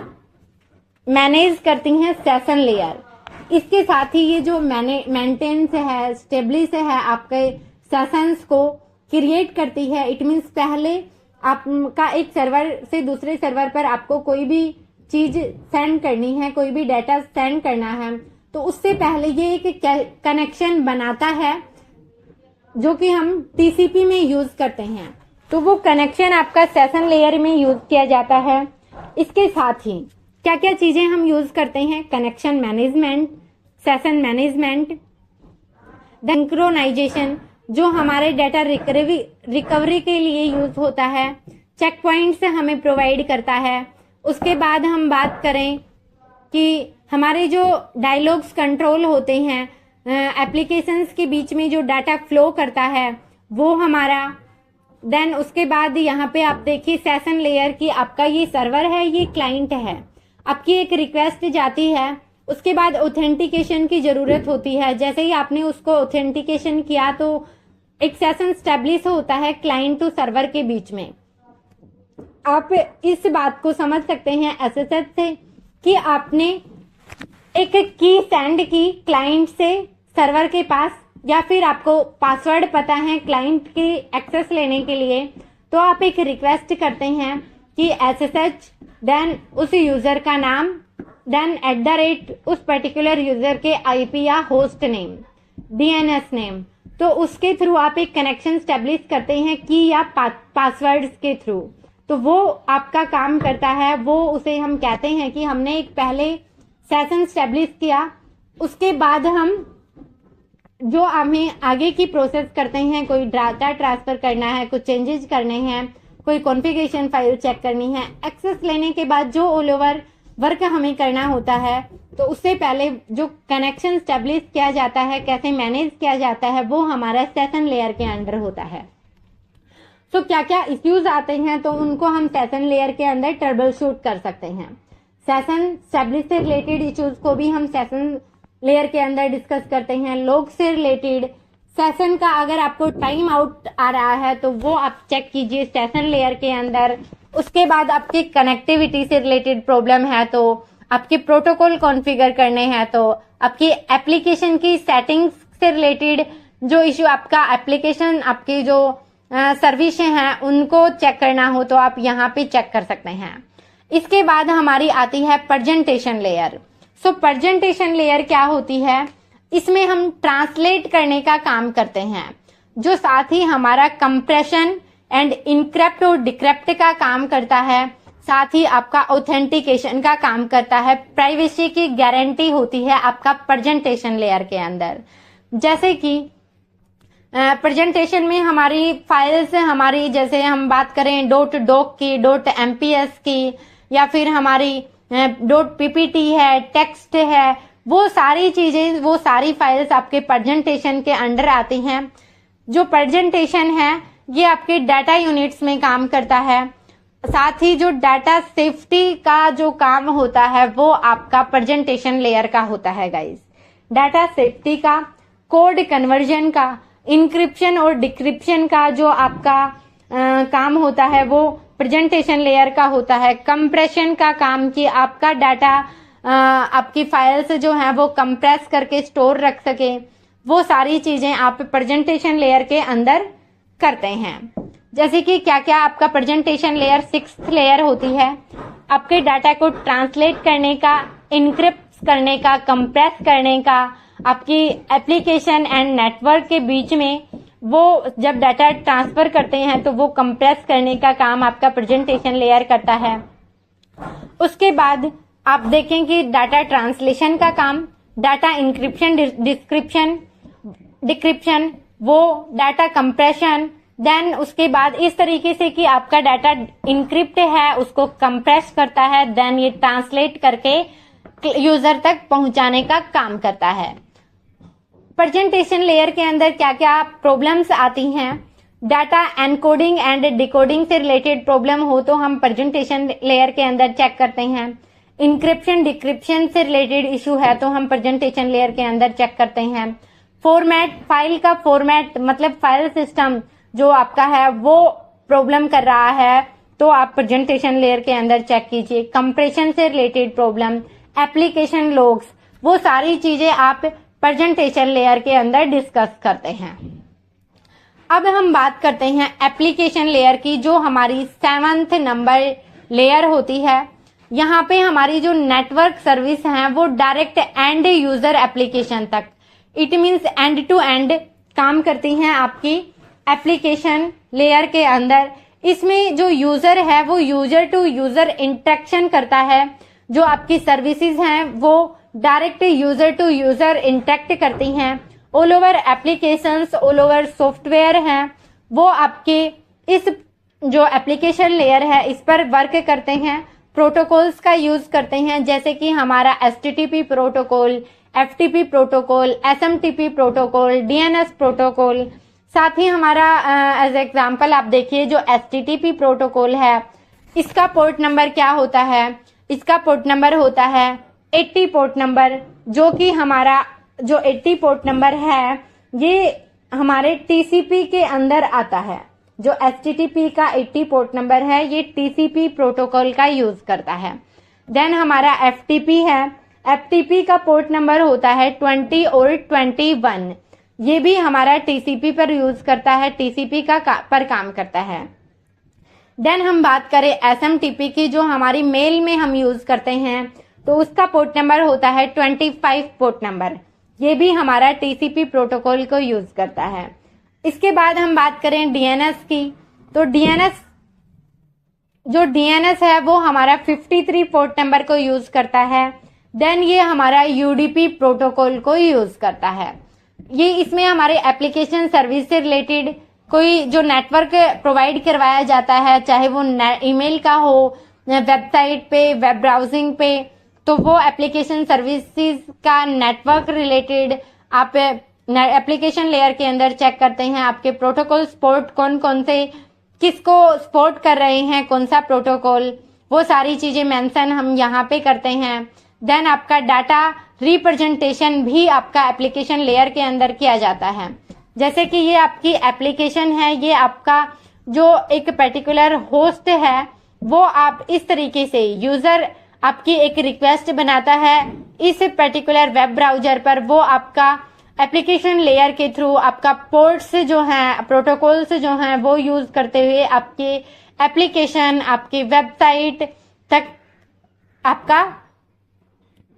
मैनेज करती हैं सेशन लेयर। इसके साथ ही ये जो मेंटेनेंस है, स्टेब्लिश है, आपके सेशंस को क्रिएट करती है। इट मीन्स पहले आपका एक सर्वर से दूसरे सर्वर पर आपको कोई भी चीज सेंड करनी है, कोई भी डाटा सेंड करना है, तो उससे पहले ये एक कनेक्शन बनाता है जो कि हम टीसीपी में यूज करते हैं। तो वो कनेक्शन आपका सेशन लेयर में यूज किया जाता है। इसके साथ ही क्या क्या चीजें हम यूज करते हैं? Connection management, session management, synchronization जो हमारे डाटा रिकवरी के लिए यूज होता है, चेक पॉइंट्स हमें प्रोवाइड करता है। उसके बाद हम बात करें कि हमारे जो डायलॉग्स कंट्रोल होते हैं, एप्लीकेशंस के बीच में जो डाटा फ्लो करता है वो हमारा। देन उसके बाद यहाँ पे आप देखिए सेशन लेयर की, आपका ये सर्वर है, ये क्लाइंट है, आपकी एक रिक्वेस्ट जाती है, उसके बाद ऑथेंटिकेशन की जरूरत होती है। जैसे ही आपने उसको ऑथेंटिकेशन किया तो एक सेशन स्टैब्लिश होता है क्लाइंट टू सर्वर के बीच में। आप इस बात को समझ सकते हैं एसएसएच से कि आपने एक की सेंड की क्लाइंट से सर्वर के पास, या फिर आपको पासवर्ड पता है क्लाइंट की एक्सेस लेने के लिए, तो आप एक रिक्वेस्ट करते हैं कि एसएसएच देन उस यूजर का नाम, देन @ उस पर्टिकुलर यूजर के आईपी या होस्ट नेम, डीएनएस नेम। तो उसके थ्रू आप एक कनेक्शन स्टैब्लिश करते हैं की या पासवर्ड्स के थ्रू। तो वो आपका काम करता है, वो उसे हम कहते हैं कि हमने एक पहले सेशन स्टैब्लिश किया, उसके बाद हम जो हमें आगे की प्रोसेस करते हैं, कोई डाटा ट्रांसफर करना है, कुछ चेंजेस करने हैं, कोई कॉन्फ़िगरेशन फाइल चेक करनी है, एक्सेस लेने के बाद जो ऑल ओवर वर्क हमें करना होता है, तो उससे पहले जो कनेक्शन स्टैब्लिश किया जाता है, कैसे मैनेज किया जाता है, वो हमारा सेशन लेयर के अंडर होता है। तो क्या क्या इश्यूज आते हैं तो उनको हम सेशन लेयर के अंदर ट्रबल शूट कर सकते हैं। सेशन स्टैब्लिश से रिलेटेड इश्यूज को भी हम सेशन लेयर के अंदर डिस्कस करते हैं। लॉग से रिलेटेड सेशन का अगर आपको टाइम आउट आ रहा है तो वो आप चेक कीजिए सेशन लेयर के अंदर। उसके बाद आपकी कनेक्टिविटी से रिलेटेड प्रॉब्लम है तो आपके प्रोटोकॉल कॉन्फ़िगर करने हैं, तो आपकी एप्लीकेशन की सेटिंग्स से रिलेटेड जो इश्यू, आपका एप्लीकेशन, आपकी जो सर्विसें हैं उनको चेक करना हो तो आप यहाँ पे चेक कर सकते हैं। इसके बाद हमारी आती है प्रेजेंटेशन लेयर। सो प्रेजेंटेशन लेयर क्या होती है? इसमें हम ट्रांसलेट करने का काम करते हैं, जो साथ ही हमारा कंप्रेशन एंड इनक्रिप्ट और डिक्रिप्ट का काम करता है, साथ ही आपका ऑथेंटिकेशन का काम करता है। प्राइवेसी की गारंटी होती है आपका प्रेजेंटेशन लेयर के अंदर। जैसे कि प्रेजेंटेशन में हमारी फाइल्स, हमारी जैसे हम बात करें डॉट डॉक की, डॉट एमपीएस की, या फिर हमारी डॉट पीपीटी है, टेक्स्ट है, वो सारी चीजें, वो सारी फाइल्स आपके प्रेजेंटेशन के अंडर आती हैं। जो प्रेजेंटेशन है ये आपके डाटा यूनिट्स में काम करता है। साथ ही जो डाटा सेफ्टी का जो काम होता है वो आपका प्रेजेंटेशन लेयर का होता है गाइस। डाटा सेफ्टी का, कोड कन्वर्जन का, इंक्रिप्शन और डिक्रिप्शन का जो आपका काम होता है वो प्रेजेंटेशन लेयर का होता है। कंप्रेशन का काम कि आपका डाटा आपकी फाइल्स जो है वो कंप्रेस करके स्टोर रख सके, वो सारी चीजें आप प्रेजेंटेशन लेयर के अंदर करते हैं। जैसे कि क्या क्या आपका प्रेजेंटेशन लेयर 6th लेयर होती है, आपके डाटा को ट्रांसलेट करने का, इनक्रिप्ट करने का, कंप्रेस करने का, आपकी एप्लीकेशन एंड नेटवर्क के बीच में वो जब डाटा ट्रांसफर करते हैं तो वो कंप्रेस करने का काम आपका प्रेजेंटेशन लेयर करता है। उसके बाद आप देखें कि डाटा ट्रांसलेशन का काम, डाटा इंक्रिप्शन, डिस्क्रिप्शन, डिक्रिप्शन, वो डाटा कंप्रेशन, देन उसके बाद इस तरीके से कि आपका डाटा इंक्रिप्ट है उसको कंप्रेस करता है, देन ये ट्रांसलेट करके यूजर तक पहुंचाने का काम करता है। प्रेजेंटेशन लेयर के अंदर क्या क्या प्रॉब्लम्स आती हैं, डाटा एनकोडिंग एंड डिकोडिंग से रिलेटेड प्रॉब्लम हो तो हम प्रेजेंटेशन लेयर के अंदर चेक करते हैं। इंक्रिप्शन डिक्रिप्शन से रिलेटेड इशू है तो हम प्रेजेंटेशन लेयर के अंदर चेक करते हैं। फॉर्मेट, फाइल का फॉर्मेट मतलब फाइल सिस्टम जो आपका है वो प्रॉब्लम कर रहा है तो आप प्रेजेंटेशन लेयर के अंदर चेक कीजिए। कंप्रेशन से रिलेटेड प्रॉब्लम, एप्लीकेशन लॉग्स, वो सारी चीजें आप प्रेजेंटेशन लेयर के अंदर डिस्कस करते हैं। अब हम बात करते हैं एप्लीकेशन लेयर की, जो हमारी 7th नंबर लेयर होती है। यहाँ पे हमारी जो नेटवर्क सर्विस है वो डायरेक्ट एंड यूजर एप्लीकेशन तक, it means end to end काम करती हैं आपकी एप्लीकेशन लेयर के अंदर। इसमें जो यूजर है वो यूजर टू यूजर इंटरेक्शन करता है। जो आपकी सर्विसेज हैं वो direct user to user interact करती हैं। All over applications, all over software हैं वो आपके इस जो एप्लीकेशन लेयर है इस पर वर्क करते हैं। प्रोटोकॉल्स का यूज करते हैं जैसे कि हमारा HTTP protocol, FTP protocol, SMTP protocol, DNS protocol. साथ ही हमारा एज एग्जांपल आप देखिए जो HTTP प्रोटोकॉल है इसका पोर्ट नंबर क्या होता है, इसका पोर्ट नंबर होता है 80 पोर्ट नंबर, जो कि हमारा जो 80 पोर्ट नंबर है ये हमारे TCP के अंदर आता है। जो HTTP का 80 पोर्ट नंबर है ये TCP प्रोटोकॉल का यूज करता है। देन हमारा FTP है, FTP का पोर्ट नंबर होता है 20 और 21, ये भी हमारा TCP पर यूज करता है, TCP पर काम करता है। देन हम बात करें SMTP की, जो हमारी मेल में हम यूज करते हैं तो उसका पोर्ट नंबर होता है 25 पोर्ट नंबर, ये भी हमारा TCP प्रोटोकॉल को यूज करता है। इसके बाद हम बात करें DNS की, तो जो DNS है वो हमारा 53 पोर्ट नंबर को यूज करता है। देन ये हमारा UDP प्रोटोकॉल को यूज करता है। ये इसमें हमारे एप्लीकेशन सर्विस से रिलेटेड कोई जो नेटवर्क प्रोवाइड करवाया जाता है, चाहे वो ईमेल का हो, वेबसाइट पे, वेब ब्राउजिंग पे, तो वो एप्लीकेशन सर्विसेज का नेटवर्क रिलेटेड आप एप्लीकेशन लेयर के अंदर चेक करते हैं। आपके प्रोटोकॉल सपोर्ट कौन कौन से, किसको सपोर्ट कर रहे हैं, कौन सा प्रोटोकॉल, वो सारी चीजें मेंशन हम यहाँ पे करते हैं। देन आपका डाटा रिप्रेजेंटेशन भी आपका एप्लीकेशन लेयर के अंदर किया जाता है। जैसे कि ये आपकी एप्लीकेशन है, ये आपका जो एक पर्टिकुलर होस्ट है वो आप इस तरीके से यूजर आपकी एक रिक्वेस्ट बनाता है इस पर्टिकुलर वेब ब्राउजर पर, वो आपका एप्लीकेशन लेयर के थ्रू आपका पोर्ट्स जो हैं, प्रोटोकॉल्स जो हैं वो यूज करते हुए आपके एप्लीकेशन, आपकी वेबसाइट तक आपका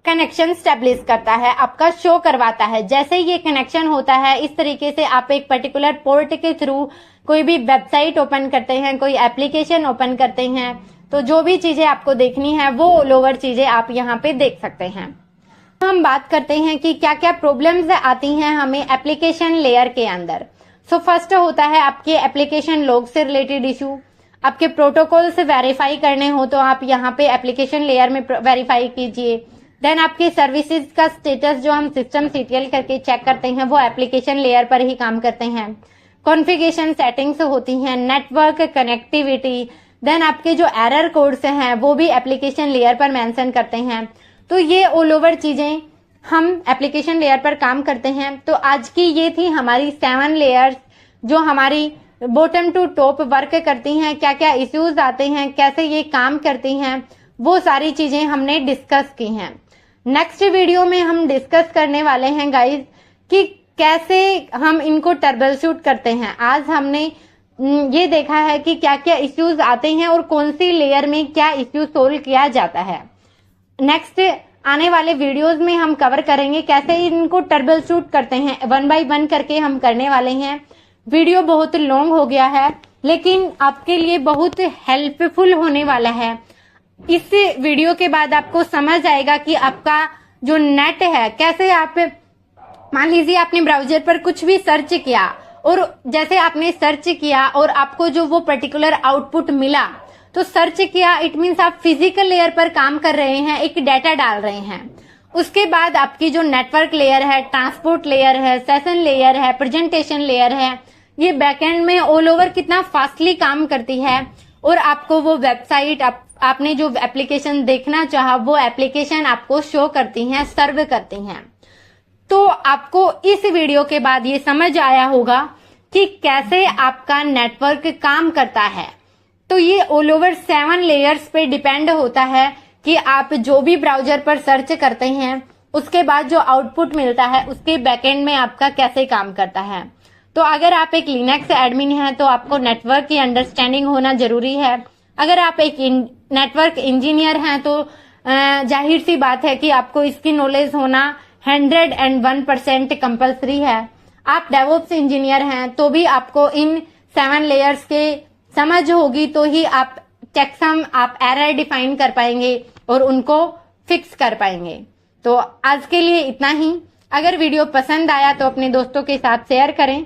कनेक्शन स्टेब्लिश करता है, आपका शो करवाता है। जैसे ये कनेक्शन होता है इस तरीके से आप एक पर्टिकुलर पोर्ट के थ्रू कोई भी वेबसाइट ओपन करते हैं, कोई एप्लीकेशन ओपन करते हैं, तो जो भी चीजें आपको देखनी है वो ऑल ओवर चीजें आप यहाँ पे देख सकते हैं। हम बात करते हैं कि क्या क्या प्रॉब्लम्स आती हैं हमें एप्लीकेशन लेयर के अंदर। सो फर्स्ट होता है आपके एप्लीकेशन लॉग से रिलेटेड इशू। आपके प्रोटोकॉल से वेरीफाई करने हो तो आप यहाँ पे एप्लीकेशन लेयर में वेरीफाई कीजिए। देन आपके सर्विसेज का स्टेटस जो हम सिस्टम सीटीएल करके चेक करते हैं वो एप्लीकेशन लेयर पर ही काम करते हैं। कॉन्फ़िगरेशन सेटिंग्स होती हैं, नेटवर्क कनेक्टिविटी, देन आपके जो एरर कोड्स हैं वो भी एप्लीकेशन लेयर पर मेंशन करते हैं। तो ये ऑल ओवर चीजें हम एप्लीकेशन लेयर पर काम करते हैं। तो आज की ये थी हमारी 7 लेयर्स जो हमारी बॉटम टू टॉप वर्क करती हैं, क्या क्या इश्यूज आते हैं, कैसे ये काम करती हैं, वो सारी चीजें हमने डिस्कस की हैं। नेक्स्ट वीडियो में हम डिस्कस करने वाले हैं गाइज कि कैसे हम इनको ट्रबल शूट करते हैं। आज हमने ये देखा है कि क्या क्या इश्यूज आते हैं और कौन सी लेयर में क्या इश्यू सोल्व किया जाता है। नेक्स्ट आने वाले वीडियोस में हम कवर करेंगे कैसे इनको ट्रबल शूट करते हैं, 1 बाय 1 करके हम करने वाले हैं। वीडियो बहुत लॉन्ग हो गया है लेकिन आपके लिए बहुत हेल्पफुल होने वाला है। इस वीडियो के बाद आपको समझ आएगा कि आपका जो नेट है कैसे आप, मान लीजिए आपने ब्राउजर पर कुछ भी सर्च किया और जैसे आपने सर्च किया और आपको जो वो पर्टिकुलर आउटपुट मिला, तो सर्च किया इट मीन्स आप फिजिकल लेयर पर काम कर रहे हैं, एक डाटा डाल रहे हैं। उसके बाद आपकी जो नेटवर्क लेयर है, ट्रांसपोर्ट लेयर है, सेशन लेयर है, प्रेजेंटेशन लेयर है, ये बैकएंड में ऑल ओवर कितना फास्टली काम करती है और आपको वो वेबसाइट आपने जो एप्लीकेशन देखना चाहा वो एप्लीकेशन आपको शो करती हैं, सर्व करती हैं। तो आपको इस वीडियो के बाद ये समझ आया होगा कि कैसे आपका नेटवर्क काम करता है। तो ये ऑल ओवर 7 लेयर्स पे डिपेंड होता है कि आप जो भी ब्राउजर पर सर्च करते हैं उसके बाद जो आउटपुट मिलता है उसके बैकएंड में आपका कैसे काम करता है। तो अगर आप एक लिनक्स एडमिन हैं तो आपको नेटवर्क की अंडरस्टैंडिंग होना जरूरी है। अगर आप एक नेटवर्क इंजीनियर हैं तो जाहिर सी बात है कि आपको इसकी नॉलेज होना 101% कंपल्सरी है। आप डेवऑप्स इंजीनियर हैं तो भी आपको इन 7 लेयर्स के समझ होगी तो ही आप चेकसम, आप एरर डिफाइन कर पाएंगे और उनको फिक्स कर पाएंगे। तो आज के लिए इतना ही। अगर वीडियो पसंद आया तो अपने दोस्तों के साथ शेयर करें,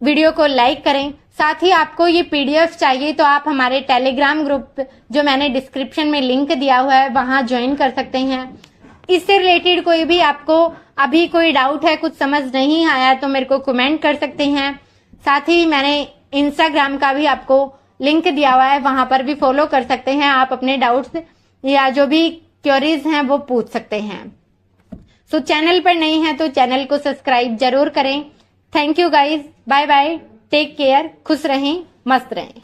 वीडियो को लाइक करें। साथ ही आपको ये पीडीएफ चाहिए तो आप हमारे टेलीग्राम ग्रुप जो मैंने डिस्क्रिप्शन में लिंक दिया हुआ है वहां ज्वाइन कर सकते हैं। इससे रिलेटेड कोई भी आपको अभी कोई डाउट है, कुछ समझ नहीं आया तो मेरे को कमेंट कर सकते हैं। साथ ही मैंने इंस्टाग्राम का भी आपको लिंक दिया हुआ है, वहां पर भी फॉलो कर सकते हैं। आप अपने डाउट्स या जो भी क्वेरीज हैं वो पूछ सकते हैं। सो चैनल पर नहीं है तो चैनल को सब्सक्राइब जरूर करें। Thank you guys, bye bye, take care, खुश रहें, मस्त रहें।